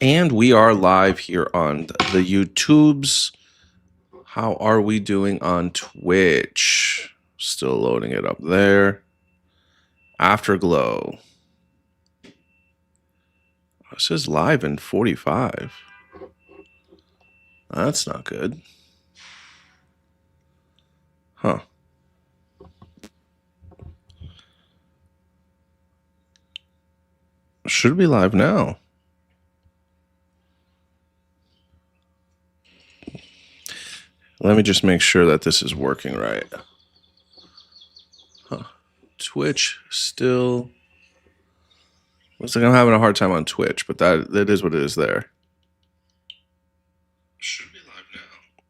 And we are live here on the YouTubes. How are we doing on Twitch? Still loading it up there. Afterglow. This is live in 45. That's not good. Huh. Should be live now. Let me just make sure that this is working right. Huh. Twitch still... Looks like I'm having a hard time on Twitch, but that is what it is there. Should be live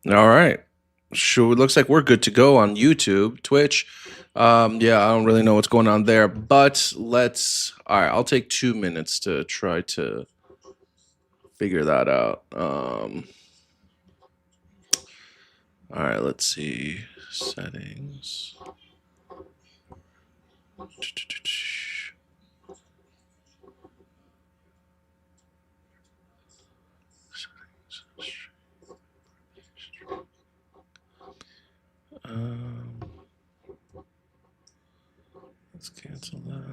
now. All right. Sure, it looks like we're good to go on YouTube, Twitch. Yeah, I don't really know what's going on there, but all right, I'll take 2 minutes to try to figure that out. All right, let's see. Settings. Let's cancel that.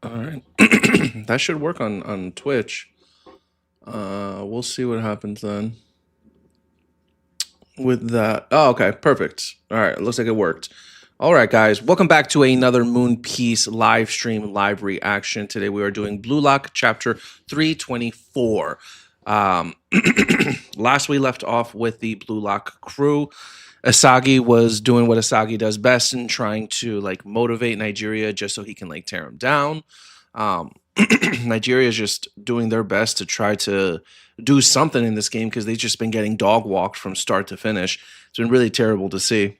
All right. That should work on Twitch. We'll see what happens then with that. Oh, okay. Perfect. All right. It looks like it worked. All right, guys. Welcome back to another Moon Piece live stream, live reaction. Today we are doing Blue Lock Chapter 324. Last we left off with the Blue Lock crew. Asagi was doing what Asagi does best and trying to like motivate Nigeria just so he can like tear him down. Nigeria is just doing their best to try to do something in this game because they've just been getting dog walked from start to finish. It's been really terrible to see.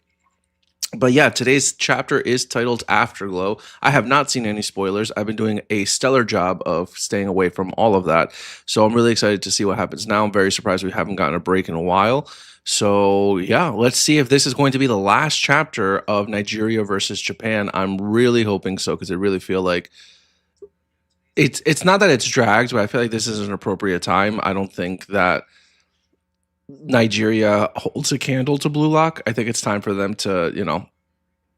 But yeah, today's chapter is titled Afterglow. I have not seen any spoilers. I've been doing a stellar job of staying away from all of that. So I'm really excited to see what happens now. I'm very surprised we haven't gotten a break in a while. So yeah, let's see if this is going to be the last chapter of Nigeria versus Japan. I'm really hoping so because I really feel like it's not that it's dragged, but I feel like this is an appropriate time. I don't think that Nigeria holds a candle to Blue Lock. I think it's time for them to,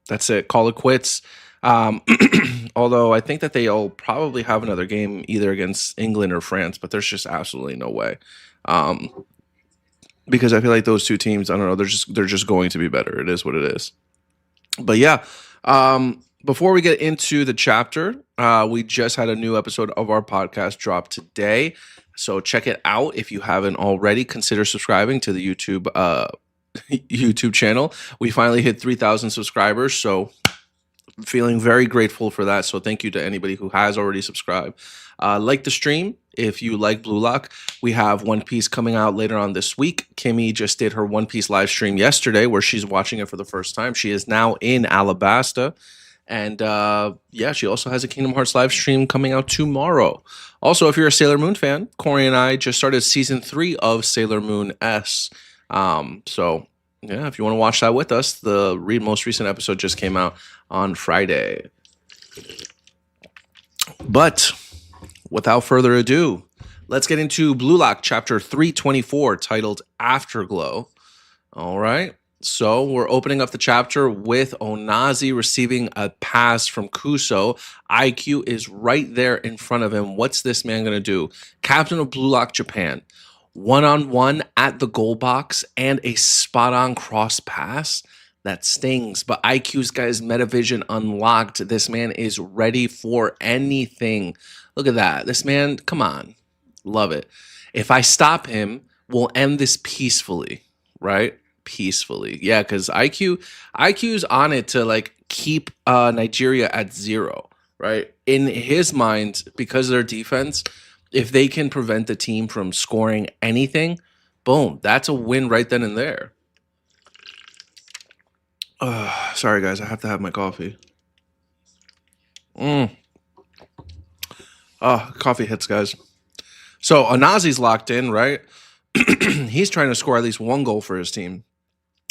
that's it, call it quits. Although I think that they'll probably have another game either against England or France, but there's just absolutely no way. Because I feel like those two teams, I don't know, they're just going to be better. It is what it is. But yeah, before we get into the chapter, we just had a new episode of our podcast drop today. So check it out if you haven't already. Consider subscribing to the YouTube YouTube channel. We finally hit 3,000 subscribers, so I'm feeling very grateful for that. So thank you to anybody who has already subscribed. Like the stream if you like Blue Lock. We have One Piece coming out later on this week. Kimmy just did her One Piece live stream yesterday where she's watching it for the first time. She is now in Alabasta. And yeah, she also has a Kingdom Hearts live stream coming out tomorrow. Also, if you're a Sailor Moon fan, Corey and I just started season 3 of Sailor Moon S. So yeah, if you want to watch that with us, the most recent episode just came out on Friday. But without further ado, let's get into Blue Lock Chapter 324, titled Afterglow. All right. So we're opening up the chapter with Onazi receiving a pass from Kuso. IQ is right there in front of him. What's this man going to do? Captain of Blue Lock Japan. One-on-one at the goal box and a spot-on cross pass. That stings. But IQ's got his metavision unlocked. This man is ready for anything. Look at that. This man, come on. Love it. If I stop him, we'll end this peacefully, right? Peacefully. Yeah, because IQ's on it to like keep Nigeria at 0, right? In his mind, because of their defense, if they can prevent the team from scoring anything, boom, that's a win right then and there. Sorry guys, I have to have my coffee. Coffee hits, guys. So Onazi's locked in, right? He's trying to score at least 1 goal for his team.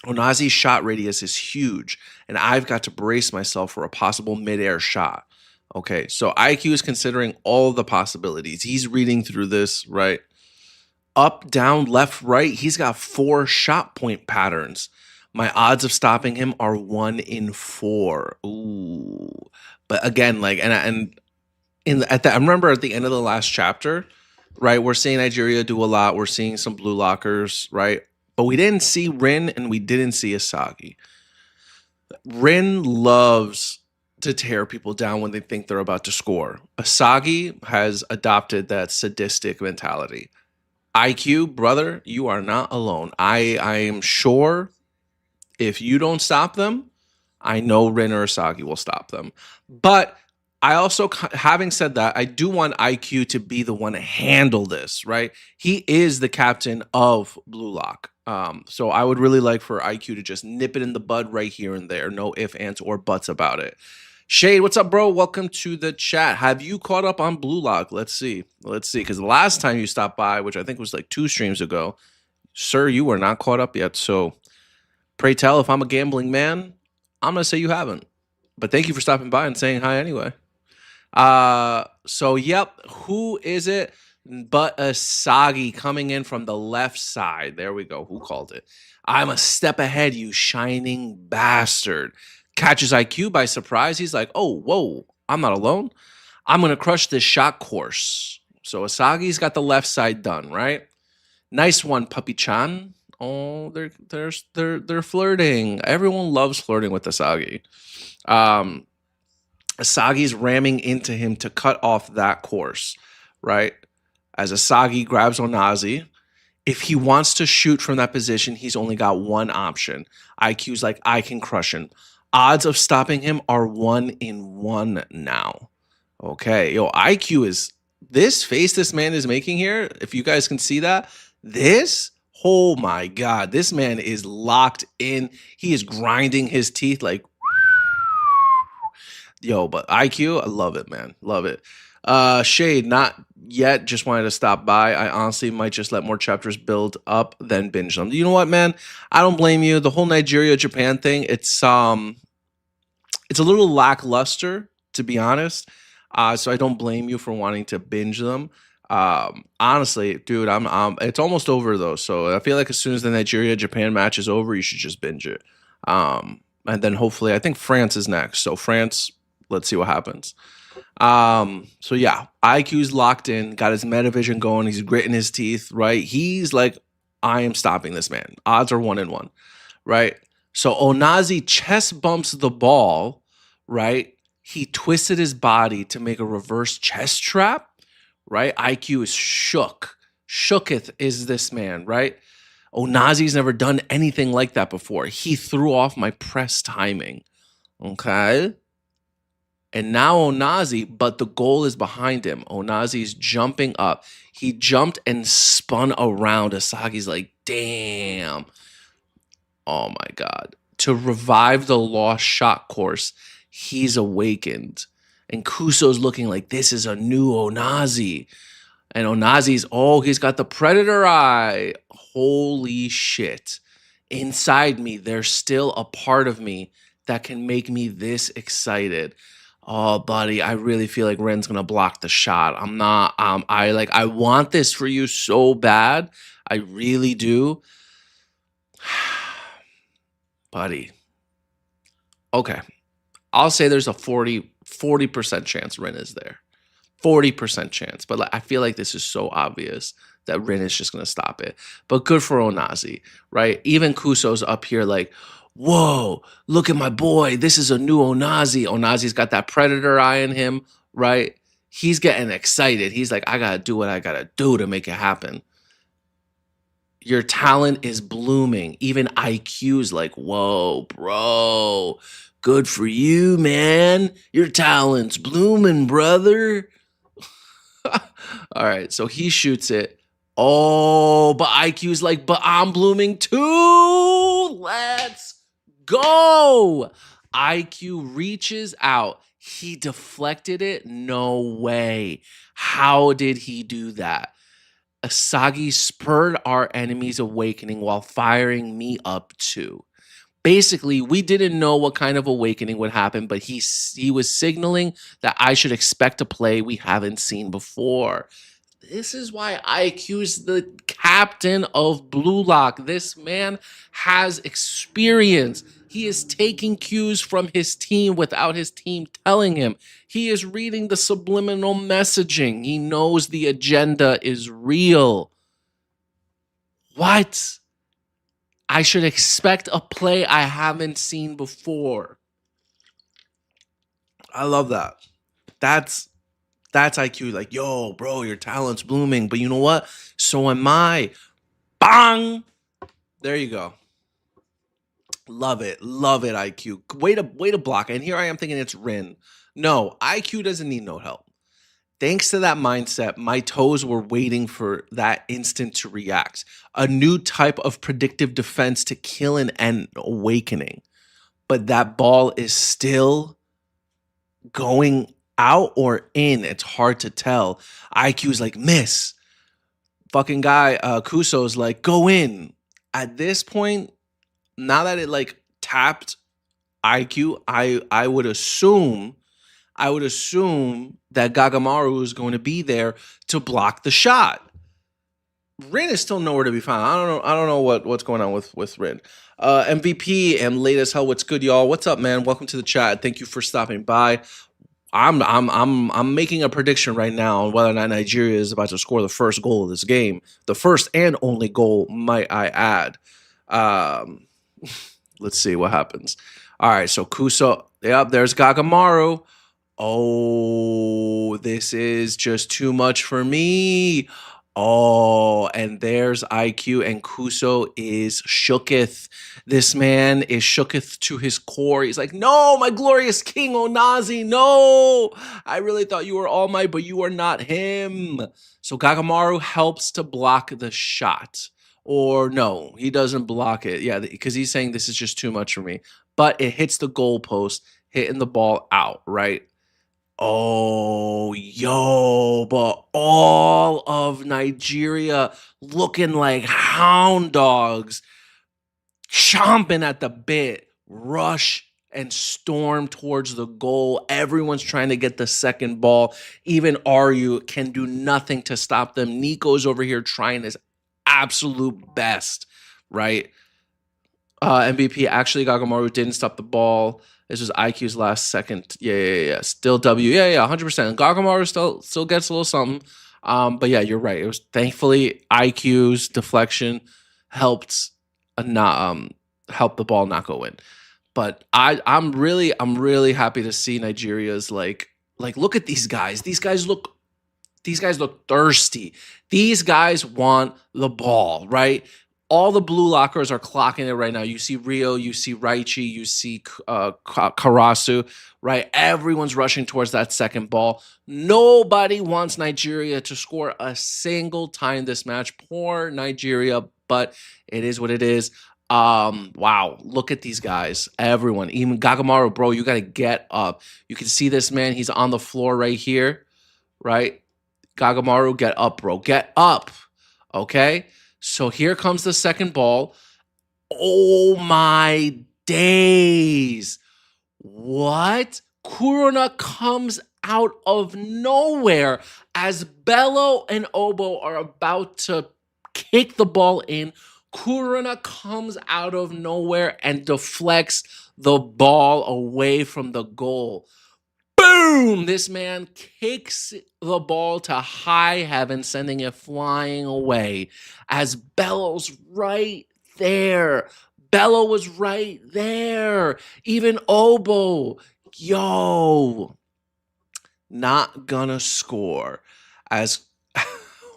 Onazi's shot radius is huge, and I've got to brace myself for a possible midair shot. Okay, so IQ is considering all the possibilities. He's reading through this, right? Up, down, left, right. He's got 4 shot point patterns. My odds of stopping him are 1 in 4. Ooh. But again, like, I remember at the end of the last chapter, right? We're seeing Nigeria do a lot. We're seeing some blue lockers, right? But we didn't see Rin and we didn't see Asagi. Rin loves to tear people down when they think they're about to score. Asagi has adopted that sadistic mentality. IQ, brother, you are not alone. I am sure if you don't stop them, I know Rin or Asagi will stop them. But I also, having said that, I do want IQ to be the one to handle this, right? He is the captain of Blue Lock. So I would really like for IQ to just nip it in the bud right here and there. No ifs, ands, or buts about it. Shade, what's up, bro? Welcome to the chat. Have you caught up on Blue Lock? Let's see. Because the last time you stopped by, which I think was like 2 streams ago, sir, you were not caught up yet. So pray tell, if I'm a gambling man, I'm going to say you haven't. But thank you for stopping by and saying hi anyway. So yep, who is it but Asagi coming in from the left side? There we go. Who called it? I'm a step ahead, you shining bastard. Catches IQ by surprise. He's like, oh, whoa, I'm not alone. I'm going to crush this shot course. So Asagi's got the left side done, right? Nice one, Puppy-chan. Oh, they're flirting. Everyone loves flirting with Asagi. Asagi's ramming into him to cut off that course, right? As Asagi grabs Onazi. If he wants to shoot from that position, he's only got one option. IQ's like, I can crush him. Odds of stopping him are 1 in 1 now. Okay, yo, IQ is, this face this man is making here, if you guys can see that, oh my God, this man is locked in. He is grinding his teeth like, yo, but IQ, I love it, man. Love it. Shade, not yet. Just wanted to stop by. I honestly might just let more chapters build up, then binge them. You know what, man? I don't blame you. The whole Nigeria Japan thing, it's a little lackluster, to be honest. So I don't blame you for wanting to binge them. Honestly, dude, it's almost over though. So I feel like as soon as the Nigeria Japan match is over, you should just binge it. And then hopefully, I think France is next. So France, let's see what happens. So yeah, IQ's locked in, got his metavision going. He's gritting his teeth, right? He's like, I am stopping this man. Odds are 1 in 1, right? So Onazi chest bumps the ball, right? He twisted his body to make a reverse chest trap, right? IQ is shook. Shooketh is this man, right? Onazi's never done anything like that before. He threw off my press timing, okay? And now Onazi, but the goal is behind him. Onazi's jumping up. He jumped and spun around. Asagi's like, damn. Oh my God. To revive the lost shot course, he's awakened. And Kuso's looking like this is a new Onazi. And Onazi's, he's got the predator eye. Holy shit. Inside me, there's still a part of me that can make me this excited. Oh, buddy, I really feel like Ren's gonna block the shot. I'm not. I want this for you so bad. I really do, buddy. Okay, I'll say there's a 40% chance Ren is there. 40% chance, but I feel like this is so obvious that Ren is just gonna stop it. But good for Onazi, right? Even Kuso's up here like, whoa, look at my boy. This is a new Onazi. Onazi's got that predator eye in him, right? He's getting excited. He's like, I got to do what I got to do to make it happen. Your talent is blooming. Even IQ's like, whoa, bro. Good for you, man. Your talent's blooming, brother. All right, so he shoots it. Oh, but IQ's like, but I'm blooming too. Let's go. IQ reaches out. He deflected it? No way. How did he do that? Asagi spurred our enemy's awakening while firing me up too. Basically, we didn't know what kind of awakening would happen, but he was signaling that I should expect a play we haven't seen before. This is why I accuse the captain of Blue Lock. This man has experience. He is taking cues from his team without his team telling him. He is reading the subliminal messaging. He knows the agenda is real. What? I should expect a play I haven't seen before. I love that. That's IQ. Like, yo, bro, your talent's blooming. But you know what? So am I. Bang! There you go. Love it, IQ. Way to block. And here I am thinking it's Rin. No, IQ doesn't need no help. Thanks to that mindset, my toes were waiting for that instant to react. A new type of predictive defense to kill an awakening. But that ball is still going out or in. It's hard to tell. IQ's like, miss. Fucking guy, Kuso's like, go in. At this point, now that it like tapped IQ, I would assume that Gagamaru is going to be there to block the shot. Rin is still nowhere to be found. I don't know what's going on with Rin. MVP and late as hell. What's good, y'all? What's up, man? Welcome to the chat. Thank you for stopping by. I'm making a prediction right now on whether or not Nigeria is about to score the first goal of this game. The first and only goal, might I add. Let's see what happens. All right, so Kuso, yep, there's Gagamaru. Oh, this is just too much for me. Oh, and there's IQ, and Kuso is shooketh. This man is shooketh to his core. He's like, no, my glorious king Onazi, no. I really thought you were All Might, but you are not him. So Gagamaru helps to block the shot. Or no, he doesn't block it. Yeah, because he's saying this is just too much for me. But it hits the goalpost, hitting the ball out, right? Oh, yo, but all of Nigeria looking like hound dogs, chomping at the bit, rush and storm towards the goal. Everyone's trying to get the second ball. Even Aryu can do nothing to stop them. Nico's over here trying his absolute best, right? MVP, actually, Gagamaru didn't stop the ball. This was IQ's last second. Yeah. Still W. Yeah, 100%. Gagamaru still gets a little something. But yeah, you're right. It was thankfully IQ's deflection helped help the ball not go in. But I'm really happy to see Nigeria's like look at these guys. These guys look thirsty. These guys want the ball, right? All the blue lockers are clocking it right now. You see Rio, you see Raichi, you see Karasu, right? Everyone's rushing towards that second ball. Nobody wants Nigeria to score a single time this match. Poor Nigeria, but it is what it is. Wow, look at these guys. Everyone, even Gagamaru, bro, you got to get up. You can see this man. He's on the floor right here, right? Gagamaru, get up, bro. Get up, okay? So here comes the second ball. Oh my days. What? Kurona comes out of nowhere as Bello and Obo are about to kick the ball in. Kurona comes out of nowhere and deflects the ball away from the goal. Boom! This man kicks the ball to high heaven, sending it flying away as Bello's right there. Bello was right there. Even Obo, yo, not gonna score. As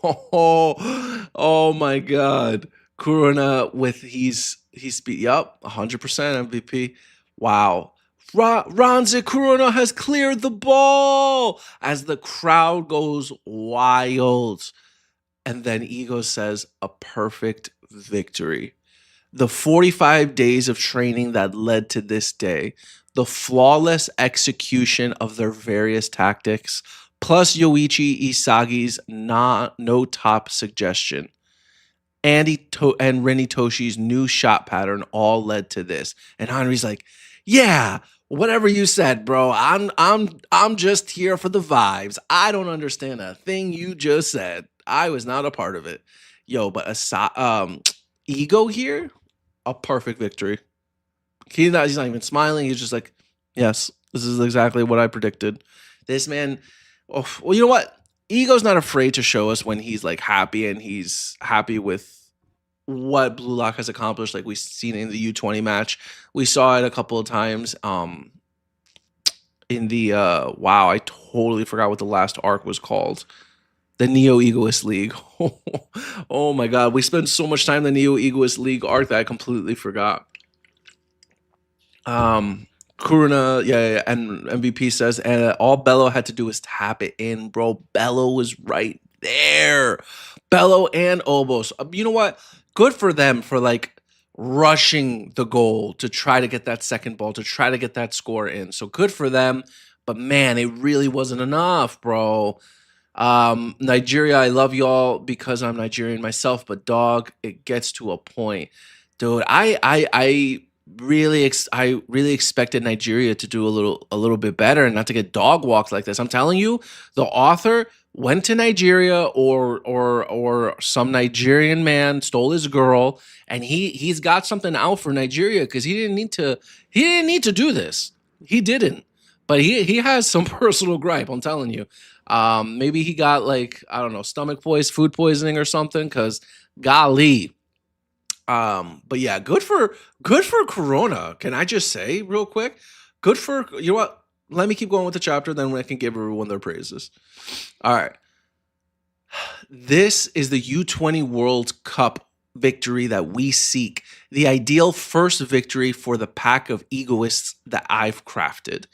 oh my God, Kurona with he's speed. Yup, 100% MVP. Wow. Ranze Kurona has cleared the ball as the crowd goes wild. And then Ego says, a perfect victory. The 45 days of training that led to this day, the flawless execution of their various tactics, plus Yoichi Isagi's no top suggestion. and Reni Toshi's new shot pattern all led to this. And Henry's like, yeah, whatever you said, bro. I'm just here for the vibes. I don't understand a thing you just said. I was not a part of it. Yo, but Ego here, a perfect victory. He's not even smiling. He's just like, yes, this is exactly what I predicted. This man, oh, well, you know what? Ego's not afraid to show us when he's like happy and he's happy with what Blue Lock has accomplished. Like we've seen in the U20 match. We saw it a couple of times. In the wow, I totally forgot what the last arc was called. The Neo Egoist League. Oh my god, we spent so much time in the Neo Egoist League arc that I completely forgot. Kuruna, yeah, and MVP says, and all Bello had to do was tap it in, bro. Bello was right there. Bello and Obos. You know what? Good for them for like rushing the goal to try to get that second ball, to try to get that score in. So good for them. But man, it really wasn't enough, bro. Nigeria, I love y'all because I'm Nigerian myself, but dog, it gets to a point. Dude, I really expected Nigeria to do a little bit better and not to get dog walked like this. I'm telling you, the author went to Nigeria or some Nigerian man stole his girl, and he's got something out for Nigeria because he didn't need to do this. He didn't. But he has some personal gripe, I'm telling you. Maybe he got like, I don't know, food poisoning or something, because golly. But yeah, good for Corona. Can I just say real quick? Good for, you know what? Let me keep going with the chapter, then I can give everyone their praises. All right. This is the U20 World Cup victory that we seek. The ideal first victory for the pack of egoists that I've crafted.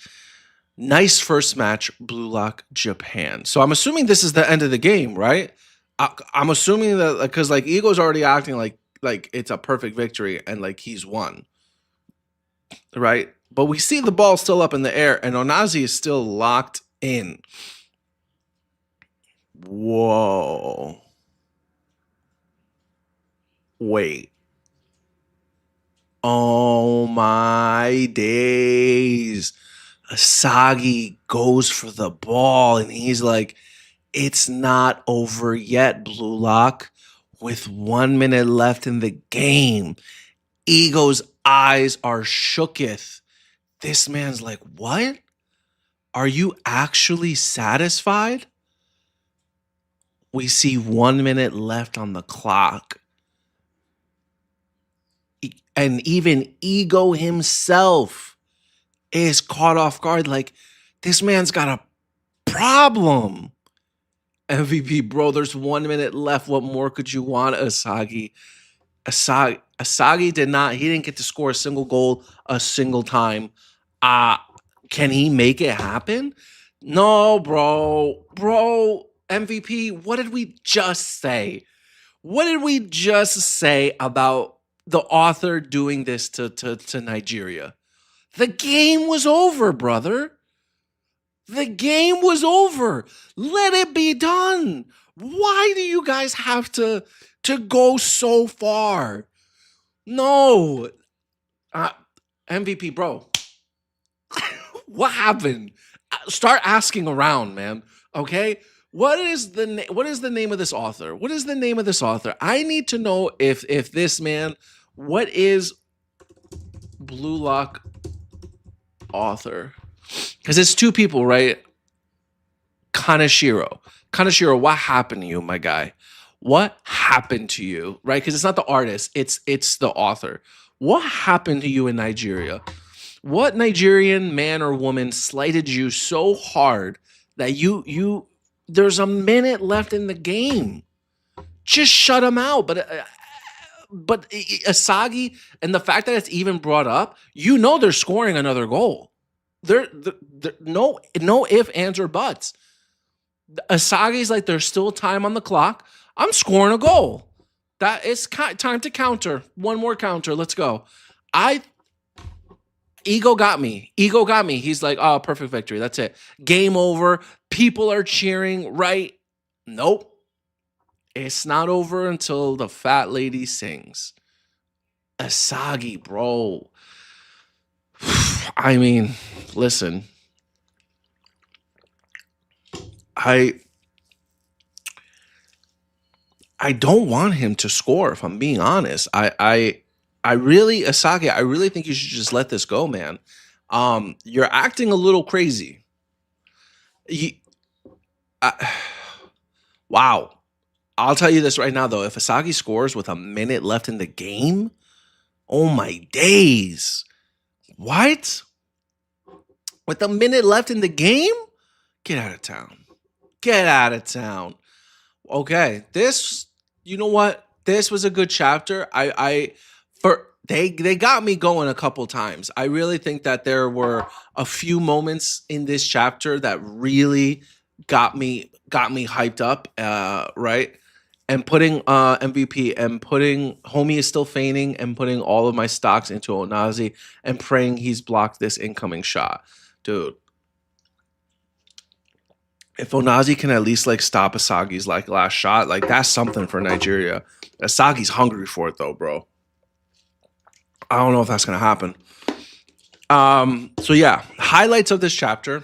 Nice first match, Blue Lock Japan. So I'm assuming this is the end of the game, right? I'm assuming that because like Ego's already acting like it's a perfect victory and like he's won, right? But we see the ball still up in the air and Onazi is still locked in. Whoa. Wait. Oh my days. Asagi goes for the ball and he's like, it's not over yet, Blue Lock. With 1 minute left in the game, Ego's eyes are shooketh. This man's like, what? Are you actually satisfied? We see 1 minute left on the clock. And even Ego himself is caught off guard. Like, this man's got a problem. MVP, bro, there's 1 minute left. What more could you want, Asagi? Asagi didn't get to score a single goal a single time. Can he make it happen? No, bro. Bro, MVP, what did we just say? What did we just say about the author doing this to Nigeria? The game was over, brother. The game was over. Let it be done. Why do you guys have to go so far? No. MVP, bro. What happened? Start asking around, man. Okay? What is the name of this author? What is the name of this author? I need to know if this man, what is Blue Lock author? Because it's two people, right? Kaneshiro, what happened to you, my guy? What happened to you, right? Because it's not the artist, it's the author. What happened to you in Nigeria? What Nigerian man or woman slighted you so hard that you there's a minute left in the game? Just shut him out. But Asagi, and the fact that it's even brought up, you know they're scoring another goal. There no ifs, ands, or buts. Asagi's like, there's still time on the clock. I'm scoring a goal. That is time to counter. One more counter. Let's go. Ego got me. He's like, oh, perfect victory. That's it. Game over. People are cheering, right? Nope. It's not over until the fat lady sings. Asagi, bro. I mean, listen. I don't want him to score, if I'm being honest. I really, Asagi, I really think you should just let this go, man. You're acting a little crazy. You, I, wow. I'll tell you this right now, though. If Asagi scores with a minute left in the game, oh my days. What? With a minute left in the game? Get out of town. Get out of town. Okay, this, you know what? This was a good chapter. They got me going a couple times. I really think that there were a few moments in this chapter that really got me hyped up, right? And putting MVP and putting homie is still feigning and putting all of my stocks into Onazi and praying he's blocked this incoming shot. Dude, if Onazi can at least like stop Asagi's like last shot, like that's something for Nigeria. Asagi's hungry for it though, bro. I don't know if that's gonna happen. So yeah, highlights of this chapter.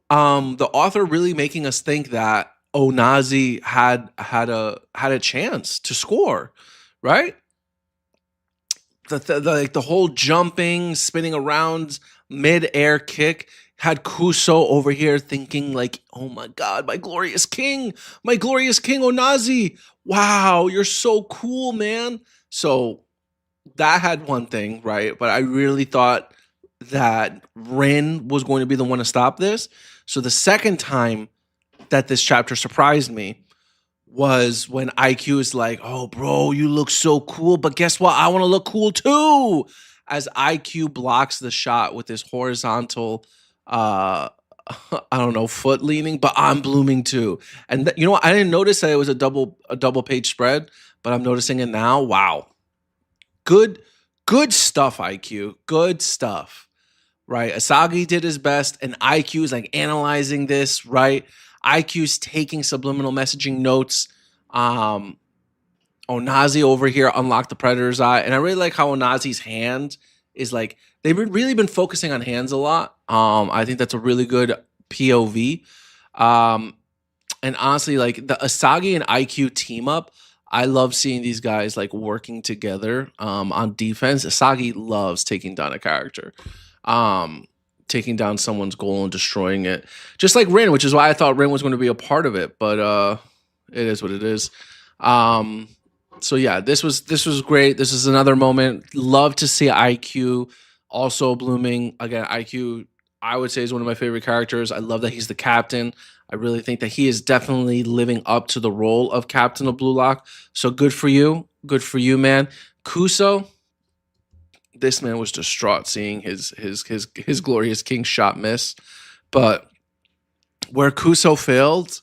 The author really making us think that Onazi had a chance to score, right? The whole jumping, spinning around, mid-air kick had Kuso over here thinking like, oh my god, my glorious king Onazi. Wow, you're so cool, man. So that had one thing, right? But I really thought that Rin was going to be the one to stop this. So the second time that this chapter surprised me was when IQ is like, oh, bro, you look so cool. But guess what? I want to look cool too. As IQ blocks the shot with his horizontal, I don't know, foot leaning, but I'm blooming too. And you know what? I didn't notice that it was a double page spread, but I'm noticing it now. Wow. Good stuff, IQ. Good stuff. Right? Asagi did his best, and IQ is like analyzing this, right? IQ's taking subliminal messaging notes. Onazi over here unlocked the Predator's Eye, and I really like how Onazi's hand is like, they've really been focusing on hands a lot. I think that's a really good POV. And honestly, like the Asagi and IQ team up, I love seeing these guys like working together on defense. Asagi loves taking down a character. Taking down someone's goal and destroying it, just like Rin, which is why I thought Rin was going to be a part of it, but it is what it is. So yeah, this was great. This is another moment. Love to see IQ also blooming again. IQ, I would say, is one of my favorite characters. I love that he's the captain. I really think that he is definitely living up to the role of captain of Blue Lock. So good for you, man. Kuso, this man was distraught seeing his glorious king shot miss. But where Kuso failed,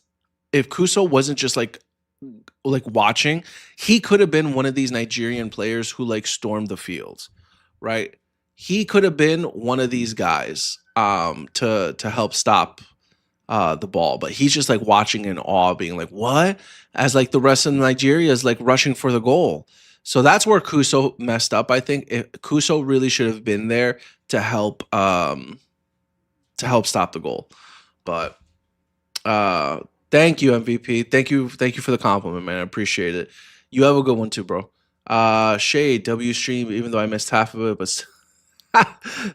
if Kuso wasn't just like watching, he could have been one of these Nigerian players who like stormed the field, right? He could have been one of these guys to help stop the ball, but he's just like watching in awe, being like, what? As like the rest of Nigeria is like rushing for the goal. So that's where Kuso messed up. I think Kuso really should have been there to help stop the goal. But thank you, MVP. Thank you for the compliment, man. I appreciate it. You have a good one too, bro. Shade W stream, even though I missed half of it, but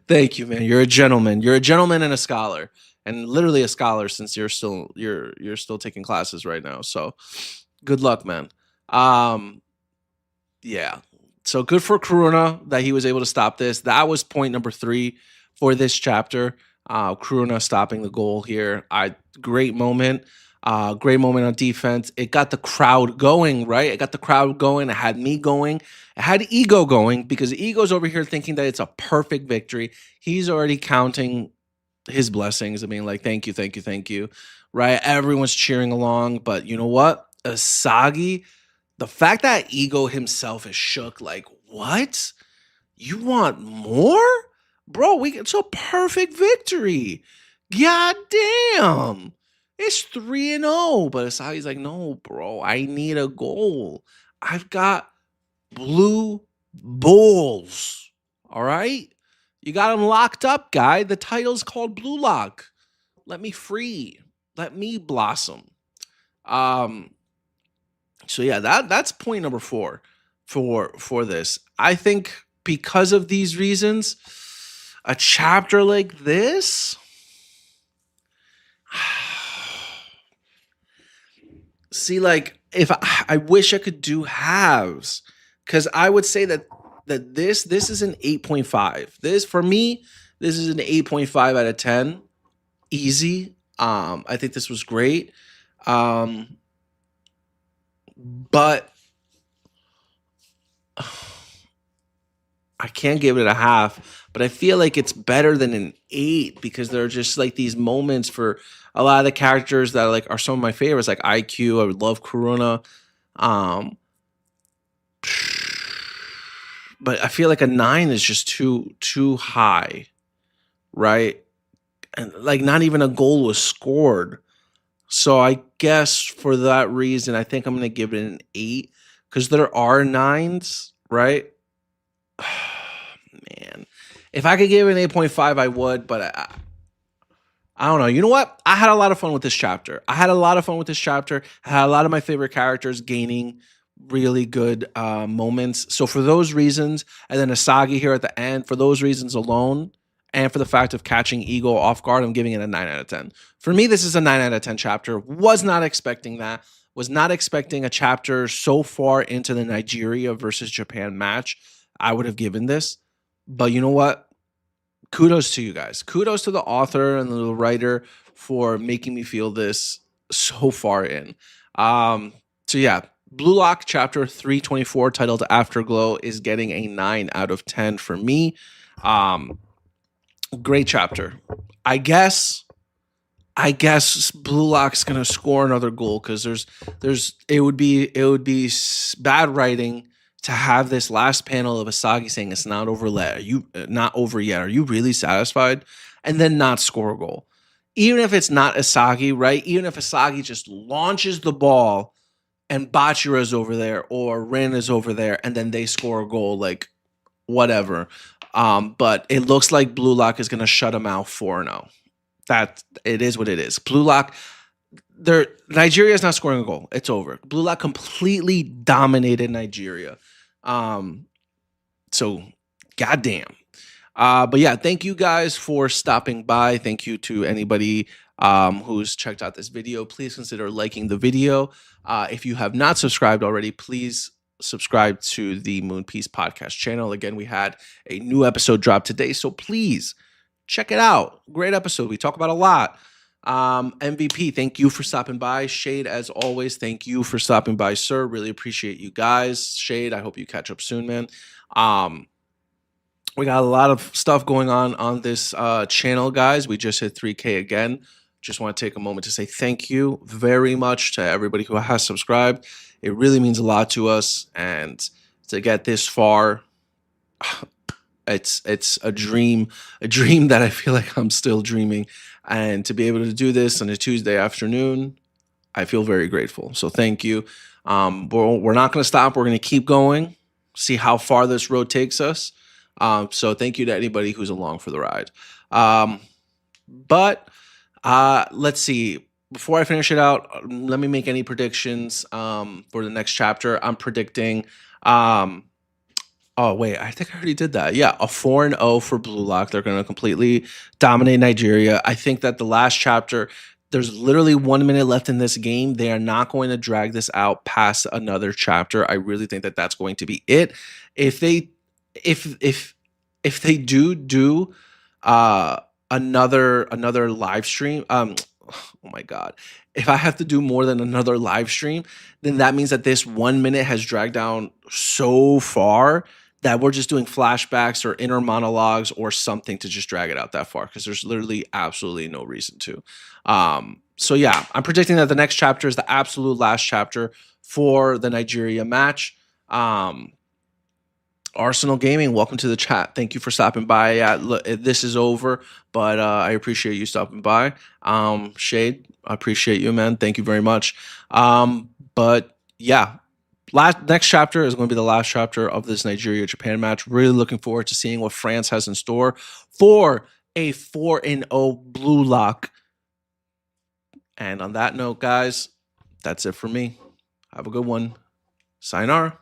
thank you, man. You're a gentleman. You're a gentleman and a scholar, and literally a scholar since you're still taking classes right now. So good luck, man. Yeah. So good for Kuruna that he was able to stop this. That was point number 3 for this chapter. Kuruna stopping the goal here. Great moment. Great moment on defense. It got the crowd going, right? It got the crowd going. It had me going. It had Ego going, because Ego's over here thinking that it's a perfect victory. He's already counting his blessings. I mean, like, thank you. Right? Everyone's cheering along. But you know what? Asagi, the fact that Ego himself is shook, like, what? You want more? Bro, it's a perfect victory. God damn. It's 3-0. But Asagi's like, no, bro, I need a goal. I've got blue bulls. All right? You got them locked up, guy. The title's called Blue Lock. Let me free. Let me blossom. So yeah, that's point number 4 for this. I think because of these reasons, a chapter like this, see, like, if I wish I could do halves, because I would say that this is an 8.5. This, for me, this is an 8.5 out of 10. Easy. I think this was great. But I can't give it a half, but I feel like it's better than an 8 because there are just like these moments for a lot of the characters that are some of my favorites, like IQ. I would love Kuruna. But I feel like a 9 is just too high, right? And like not even a goal was scored. So I guess for that reason, I think I'm going to give it an 8 because there are 9s, right? Man, if I could give it an 8.5, I would, but I don't know. You know what? I had a lot of fun with this chapter. I had a lot of my favorite characters gaining really good moments. So for those reasons, and then Asagi here at the end, for those reasons alone, and for the fact of catching Eagle off guard, I'm giving it a 9 out of 10. For me, this is a 9 out of 10 chapter. Was not expecting that. Was not expecting a chapter so far into the Nigeria versus Japan match. I would have given this. But you know what? Kudos to you guys. Kudos to the author and the writer for making me feel this so far in. So yeah, Blue Lock Chapter 324 titled Afterglow is getting a 9 out of 10 for me. Great chapter. I guess Blue Lock's gonna score another goal because it would be bad writing to have this last panel of Asagi saying it's not over yet. Not over yet? Are you really satisfied? And then not score a goal, even if it's not Asagi, right? Even if Asagi just launches the ball and Bachira's over there or Rin is over there, and then they score a goal, like whatever. But it looks like Blue Lock is gonna shut them out 4-0. That it is what it is. Blue Lock, Nigeria is not scoring a goal. It's over. Blue Lock completely dominated Nigeria. So goddamn. But yeah, thank you guys for stopping by. Thank you to anybody who's checked out this video. Please consider liking the video. If you have not subscribed already, please subscribe to the Moon Piece podcast channel. Again, we had a new episode drop today, so please check it out. Great episode. We talk about a lot. MVP, thank you for stopping by. Shade, as always, thank you for stopping by, sir. Really appreciate you guys. Shade, I hope you catch up soon, man. We got a lot of stuff going on this channel, guys. We just hit 3K again. Just want to take a moment to say thank you very much to everybody who has subscribed. It really means a lot to us, and to get this far, it's a dream that I feel like I'm still dreaming. And to be able to do this on a Tuesday afternoon, I feel very grateful. So thank you. We're not going to stop. We're going to keep going, see how far this road takes us. So thank you to anybody who's along for the ride. But let's see. Before I finish it out, let me make any predictions for the next chapter. I'm predicting... oh, wait, I think I already did that. Yeah, a 4-0 for Blue Lock. They're going to completely dominate Nigeria. I think that the last chapter, there's literally 1 minute left in this game. They are not going to drag this out past another chapter. I really think that that's going to be it. If they do another live stream, oh my God. If I have to do more than another live stream, then that means that this 1 minute has dragged down so far that we're just doing flashbacks or inner monologues or something to just drag it out that far, because there's literally absolutely no reason to. So yeah, I'm predicting that the next chapter is the absolute last chapter for the Nigeria match. Arsenal Gaming, welcome to the chat. Thank you for stopping by. This is over, but I appreciate you stopping by. Shade, I appreciate you, man. Thank you very much. But yeah, next chapter is going to be the last chapter of this Nigeria-Japan match. Really looking forward to seeing what France has in store for a 4-0 Blue Lock. And on that note, guys, that's it for me. Have a good one. Sayonara.